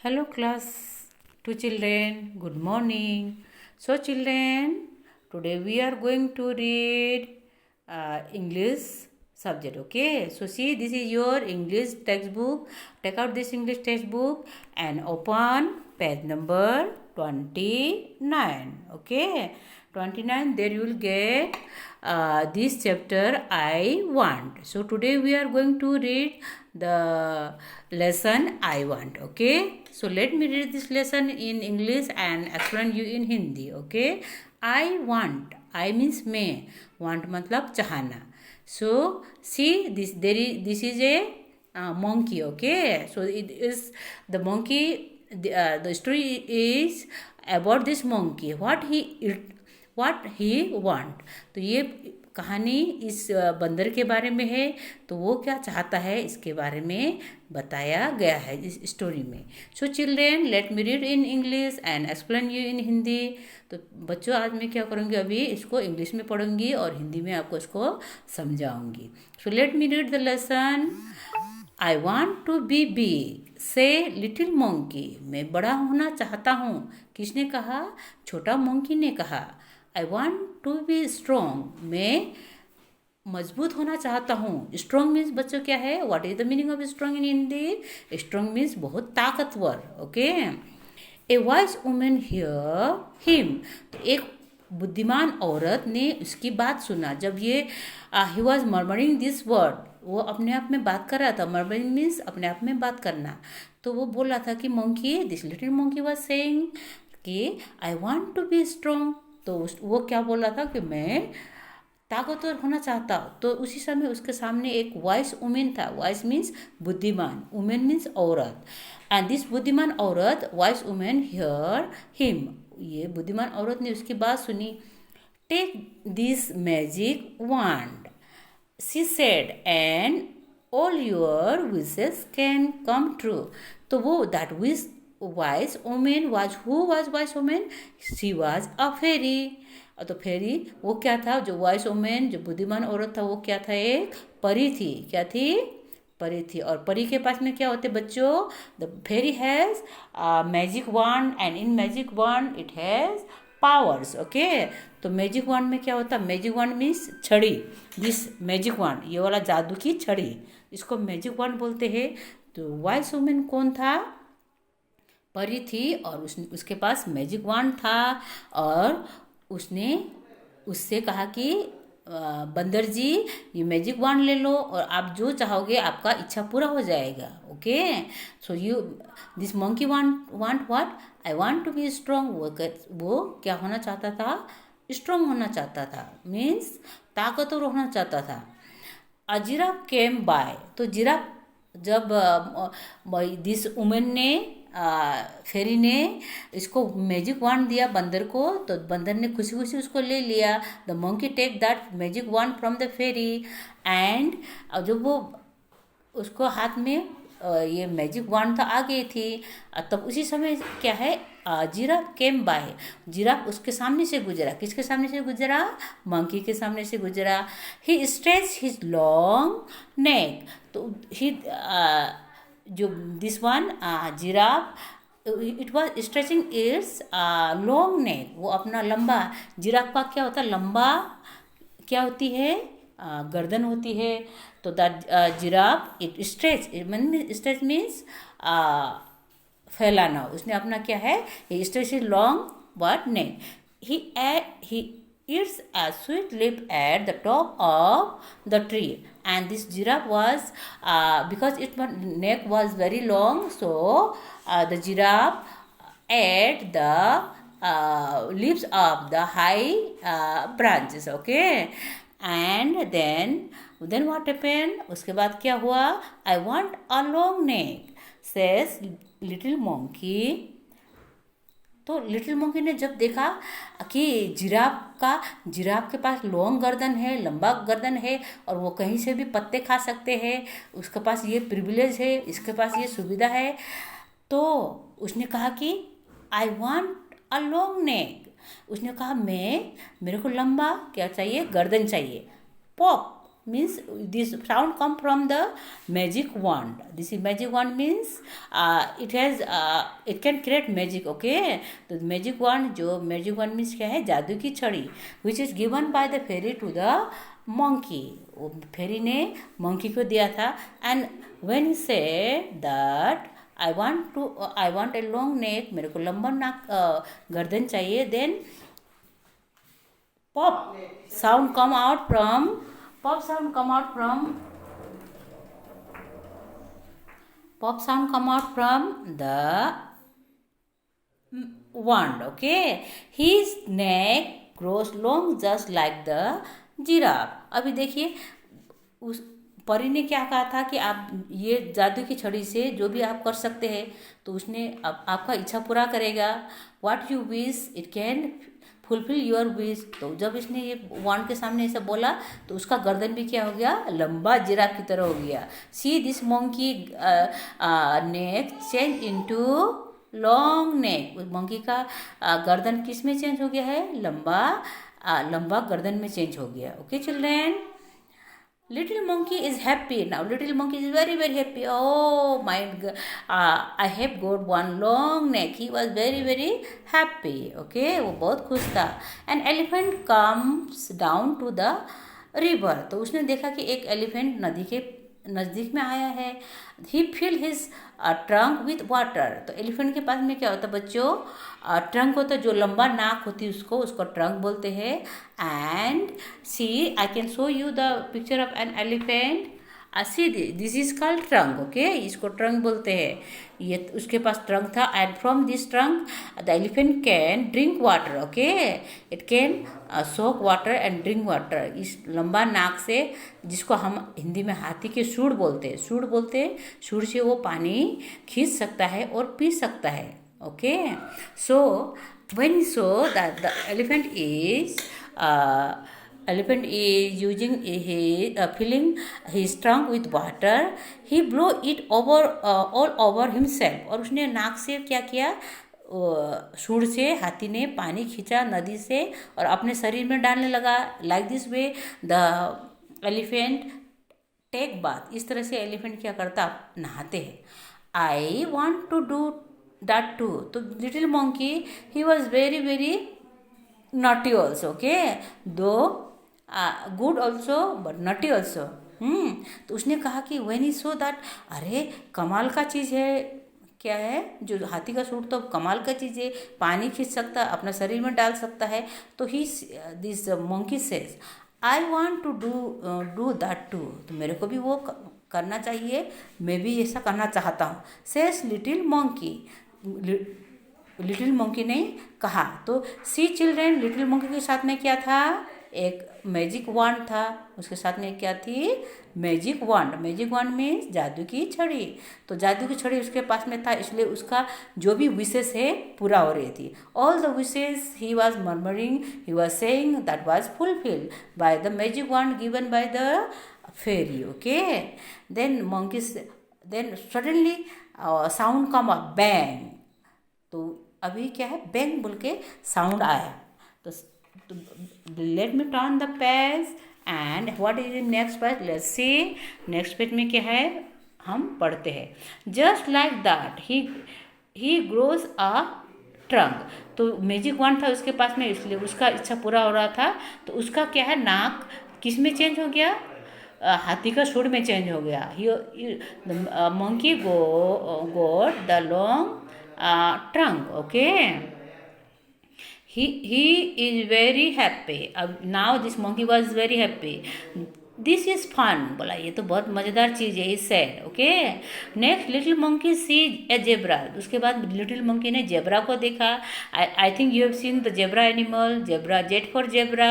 Hello class to children, good morning. So children, today we are going to read English subject, okay? So see, this is your English textbook. Take out this English textbook and open page number 29, okay? 29, there you will get this chapter I want. So today we are going to read the lesson I want, okay? So let me read this lesson in English and explain you in Hindi, okay? I want, I means मैं, want मतलब चाहना. So see, this is a monkey, okay? So it is the monkey. The story is about this monkey. What he want. तो ये कहानी इस बंदर के बारे में है. तो वो क्या चाहता है इसके बारे में बताया गया है इस स्टोरी में. सो children, late me read in English and explain you in Hindi. तो बच्चों, आज मैं क्या करूँगी, अभी इसको इंग्लिश में पढ़ूंगी और हिंदी में आपको इसको समझाऊंगी. So let me read the lesson. I want to be big says little monkey. मैं बड़ा होना चाहता हूँ. किसने कहा? छोटा मोंकी ने कहा. I want to be strong. मैं मजबूत होना चाहता हूँ. स्ट्रॉन्ग मीन्स बच्चों क्या है? What is the meaning of strong in Hindi? Strong means बहुत ताकतवर, ओके. ए वाइज वुमेन हियर हिम. तो एक बुद्धिमान औरत ने उसकी बात सुना. जब ये ही वॉज मर्मरिंग दिस वर्ड, वो अपने आप में बात कर रहा था. मर्मरिंग मीन्स अपने आप में बात करना. तो वो बोल रहा था कि monkey, this little monkey was saying कि I want to be strong. तो वो क्या बोल रहा था कि मैं ताकतवर होना चाहता. तो उसी समय उसके सामने एक वाइस वुमेन था. वाइस मीन्स बुद्धिमान, वुमेन मीन्स औरत. एंड दिस बुद्धिमान औरत, वाइस वुमेन हियर हिम. ये बुद्धिमान औरत ने उसकी बात सुनी. Take this magic wand, she said, and all your wishes can come true. तो वो that wish wise woman was, who was wise woman? She was a fairy. तो फेरी वो क्या था? जो wise woman, जो बुद्धिमान औरत था, वो क्या था? एक परी थी. क्या थी? परी थी. और परी के पास में क्या होते बच्चों? The fairy has magic wand, and in magic wand it has powers, okay. तो मैजिक वांड में क्या होता? मैजिक वांड मीन्स छड़ी. दिस मैजिक वांड, ये वाला जादू की छड़ी, इसको मैजिक वांड बोलते हैं. तो वाइस वुमेन कौन था? परी थी. और उसके पास मैजिक वांड था. और उसने उससे कहा कि बंदर जी, ये मैजिक वांड ले लो और आप जो चाहोगे आपका इच्छा पूरा हो जाएगा, okay. So you this monkey want what? I want to be strong. वो क्या होना चाहता था? स्ट्रॉन्ग होना चाहता था. मीन्स ताकतवर होना चाहता था. अ जिराफ केम बाय. तो जिराफ, जब दिस वुमेन ने, फेरी ने इसको मैजिक वांड दिया बंदर को, तो बंदर ने खुशी खुशी उसको ले लिया. The monkey take that magic wand from the fairy. And जब वो उसको हाथ में ये मैजिक वांड तो आ गई थी, तब उसी समय क्या है, जिराफ केम बाय. जिराफ उसके सामने से गुजरा. किसके सामने से गुजरा? मंकी के सामने से गुजरा. ही स्ट्रेच हिज लॉन्ग नेक. तो ही जो this one giraffe, it was stretching it's long neck. वो अपना लंबा, जिराफ का क्या होता है? लंबा क्या होती है? गर्दन होती है. तो that giraffe it stretch means फैलाना. उसने अपना क्या है? Stretch is long but neck. He eats a sweet leaf at the top of the tree. And this giraffe was, because its neck was very long, so the giraffe ate the leaves of the high branches, okay. And then what happened? उसके बाद क्या हुआ? I want a long neck, says little monkey. तो little monkey ने जब देखा कि giraffe के पास लॉन्ग गर्दन है, लंबा गर्दन है, और वो कहीं से भी पत्ते खा सकते हैं, उसके पास ये प्रिविलेज है, इसके पास ये सुविधा है, तो उसने कहा कि I want a long neck. उसने कहा मेरे को लंबा क्या चाहिए? गर्दन चाहिए. Pop means this sound come from the magic wand. This is magic wand means it can create magic. Okay, तो magic wand, जो magic wand means क्या है, जादू की छड़ी, which is given by the fairy to the monkey. वो फेरी ने monkey को दिया था. And when he said that I want a long neck, मेरे को लंबा नाक गर्दन चाहिए, then pop sound come out from the wand. Okay, his neck grows long just like the giraffe. अभी देखिए उस परी ने क्या कहा था कि आप ये जादू की छड़ी से जो भी आप कर सकते हैं, तो उसने आपका इच्छा पूरा करेगा. What you wish it can fulfil your wish. तो जब इसने ये वांड के सामने ऐसा बोला तो उसका गर्दन भी क्या हो गया, लंबा जिराफ की तरह हो गया. See this monkey neck change into long neck. Monkey का गर्दन किस में चेंज हो गया है, लंबा गर्दन में चेंज हो गया. Okay children, little monkey is happy now. Little monkey is very very happy. Oh my I have got one long neck. He was very very happy. Okay, वो बहुत खुश था. An elephant comes down to the river. तो उसने देखा कि एक elephant नदी के नज़दीक में आया है. He filled his trunk with water. तो एलिफेंट के पास में क्या होता है बच्चों, ट्रंक होता है, जो लंबा नाक होती है उसको ट्रंक बोलते हैं. And see I can show you the picture of an elephant. See this is called trunk. Okay, इसको ट्रंक बोलते हैं. ये उसके पास ट्रंक था. And from this trunk the elephant can drink water. Okay, it can soak water and drink water. इस लंबा नाक से, जिसको हम हिंदी में हाथी के सूंड बोलते हैं, सूंड से वो पानी खींच सकता है और पी सकता है. Okay, so when you saw that the elephant is using filling his trunk with water, he blow it over all over himself. और उसने नाक से क्या किया, सूंड से हाथी ने पानी खींचा नदी से और अपने शरीर में डालने लगा. Like this way the elephant take bath. इस तरह से एलिफेंट क्या करता, नहाते हैं. I want to do that too. तो little monkey, he was very very naughty also. Okay, though good also but naughty also. तो उसने कहा कि when he saw that, अरे कमाल का चीज़ है, क्या है, जो हाथी का सूट तो कमाल का चीज़ है, पानी खींच सकता, अपना शरीर में डाल सकता है. तो this monkey says I want to do that too. तो मेरे को भी वो करना चाहिए, मैं भी ऐसा करना चाहता हूँ. says little monkey. Little monkey ने कहा. तो सी चिल्ड्रेन, लिटिल मंकी के साथ में क्या था, एक मैजिक वांड था. उसके साथ में क्या थी, मैजिक वांड में जादू की छड़ी. तो जादू की छड़ी उसके पास में था, इसलिए उसका जो भी विशेष है पूरा हो रही थी. All the wishes he was murmuring, he was saying that was fulfilled by the magic wand given by the fairy. Okay, then suddenly sound come up, bang. तो अभी क्या है, बैंग बोल के साउंड आया. तो let me turn the page and what is in next page, let's see. Next page में क्या है, हम पढ़ते हैं. Just like that he grows a trunk. तो मैजिक वांड था उसके पास में, इसलिए उसका इच्छा पूरा हो रहा था. तो उसका क्या है, नाक किस में चेंज हो गया, हाथी का सूंड में चेंज हो गया. Monkey goat the long trunk. Okay, he is very happy. Now this monkey was very happy. This is fun. बोला ये तो बहुत मज़ेदार चीज़ है. Is said. Okay, next little monkey sees a zebra. उसके बाद लिटिल मंकी ने जेब्रा को देखा. I think you have seen the zebra animal. Zebra, Z for zebra.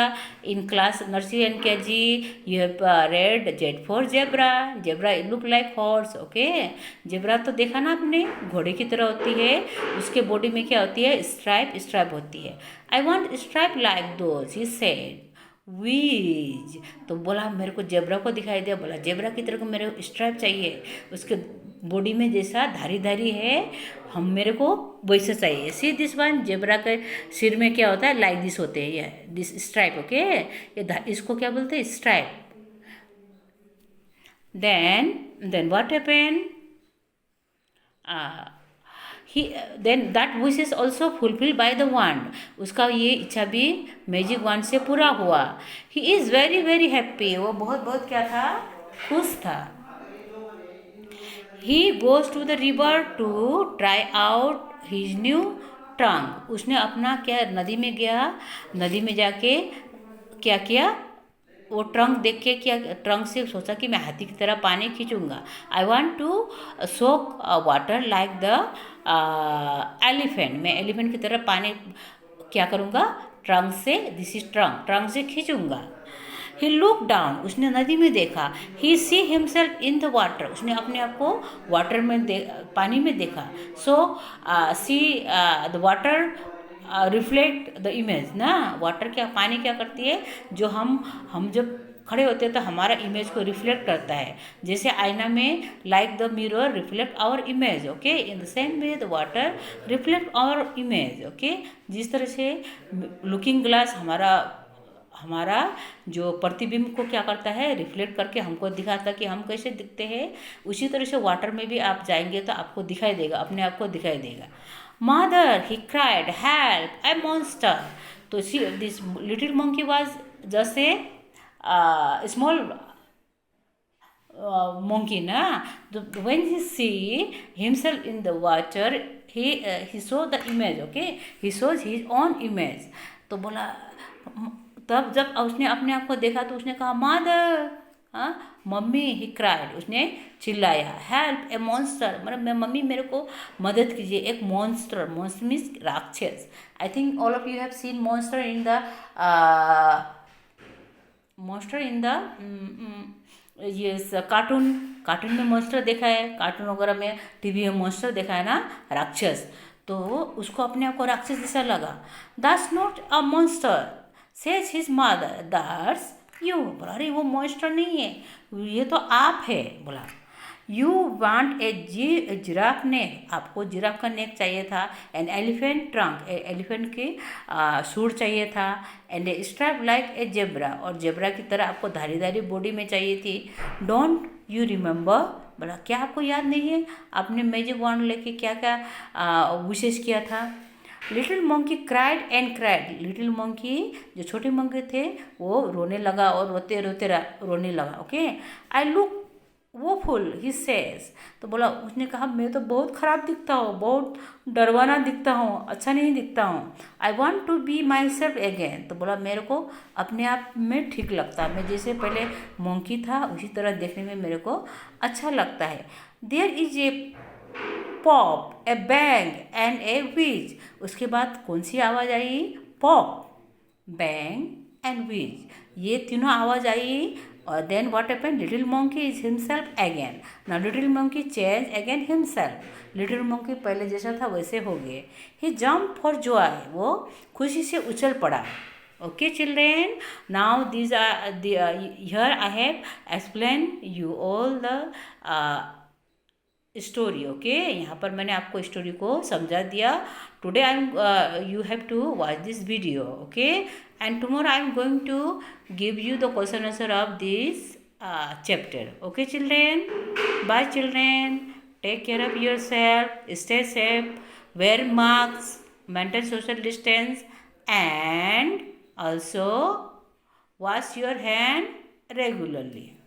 In class nursery and KG you have read Z for zebra. Zebra look like horse. Okay, zebra तो देखा ना आपने, घोड़े की तरह होती है. उसके बॉडी में क्या होती है, स्ट्राइप होती है. I want stripe like those, he said. वीज. तो बोला मेरे को जेब्रा को दिखाई दिया. बोला जेब्रा की तरह को मेरे को स्ट्राइप चाहिए, उसके बॉडी में जैसा धारी है, हम मेरे को वैसे चाहिए. सी दिस वन, जेब्रा के सिर में क्या होता है, लाइक दिस होते हैं, ये दिस स्ट्राइप. ओके, ये इसको क्या बोलते हैं, stripe. Then what happened? Then that wish is also fulfilled by the wand. उसका ये इच्छा भी मैजिक wand से पूरा हुआ. He is very very happy. वो बहुत बहुत क्या था, खुश था. He goes to the river to try out his new trunk. उसने अपना क्या नदी में गया, नदी में जाके क्या किया, वो ट्रंक देख के क्या, ट्रंक से सोचा कि मैं हाथी की तरह पानी खींचूंगा. I want to soak water like the elephant. मैं एलिफेंट की तरह पानी क्या करूँगा, ट्रंक से, दिस इज ट्रंक, ट्रंक से खींचूंगा. ही लुक डाउन. उसने नदी में देखा. He see himself in the water. उसने अपने आप को वाटर में पानी में देखा. So see the water reflect the image ना. वाटर क्या, पानी क्या करती है, जो हम जब खड़े होते हैं तो हमारा इमेज को रिफ्लेक्ट करता है, जैसे आईना में like the mirror reflect our image. Okay, in the same way the water reflect our image. Okay, जिस तरह से लुकिंग ग्लास हमारा जो प्रतिबिंब को क्या करता है, रिफ्लेक्ट करके हमको दिखाता कि हम कैसे दिखते हैं, उसी तरह से वाटर में भी आप जाएंगे तो आपको दिखाई देगा, अपने आप को दिखाई देगा. Mother, he cried, help, a monster. So this little monkey was just a small monkey, na. When he see himself in the water, he saw the image. Okay, he shows his own image. तो बोला, तब जब उसने अपने आप को देखा तो उसने कहा मदर, मम्मी. ही क्राइड, उसने चिल्लाया. हेल्प, ए मॉन्स्टर, मतलब मैं, मम्मी मेरे को मदद कीजिए. एक मॉन्स्टर, मॉन्स्टर मीन्स राक्षस. I think all of you have scene monster in the ये कार्टून में मॉन्स्टर देखा है, कार्टून वगैरह में, टीवी में मॉन्स्टर देखा है ना, राक्षस. तो उसको अपने आप को राक्षस जैसा लगा. That's not a monster, says his mother. That's you. बोला, अरे वो मॉन्स्टर नहीं है, ये तो आप है. बोला, यू वांट ए जिराफ नेक. आपको जिराफ का नेक चाहिए था. एन एलिफेंट ट्रंक, एलिफेंट की सूंड चाहिए था. And A strap like a zebra, और जेब्रा की तरह आपको धारीदारी बॉडी में चाहिए थी. Don't you remember. बोला, क्या आपको याद नहीं है आपने मैजिक वॉन्ड लेके क्या क्या विशेष किया था. Little monkey cried and cried. Little monkey, जो छोटे मंकी थे, वो रोने लगा और रोते रोते रोने लगा. Okay, I look woeful, he says. तो बोला, उसने कहा, मैं तो बहुत ख़राब दिखता हूँ, बहुत डरवाना दिखता हूँ, अच्छा नहीं दिखता हूँ. I want to be myself again. तो बोला, मेरे को अपने आप में ठीक लगता, मैं जैसे पहले मंकी था उसी तरह देखने में मेरे को अच्छा लगता है. There is a pop, a bang and a wheeze. उसके बाद कौन सी आवाज़ आई, पॉप, बैंग एंड व्हीज. ये तीनों आवाज़ आई. और then what happened, little monkey is himself again. Now little monkey change again himself. Little monkey पहले जैसा था वैसे हो गए. He jump for joy. वो खुशी से उछल पड़ा. Okay children, now these are here I have explained you all the story. Okay, यहाँ पर मैंने आपको स्टोरी को समझा दिया. Today I am you have to watch this video. Okay, and tomorrow I am going to give you the question answer of this chapter. Okay children, bye children, take care of yourself, stay safe, wear masks, maintain social distance, and also wash your hand regularly.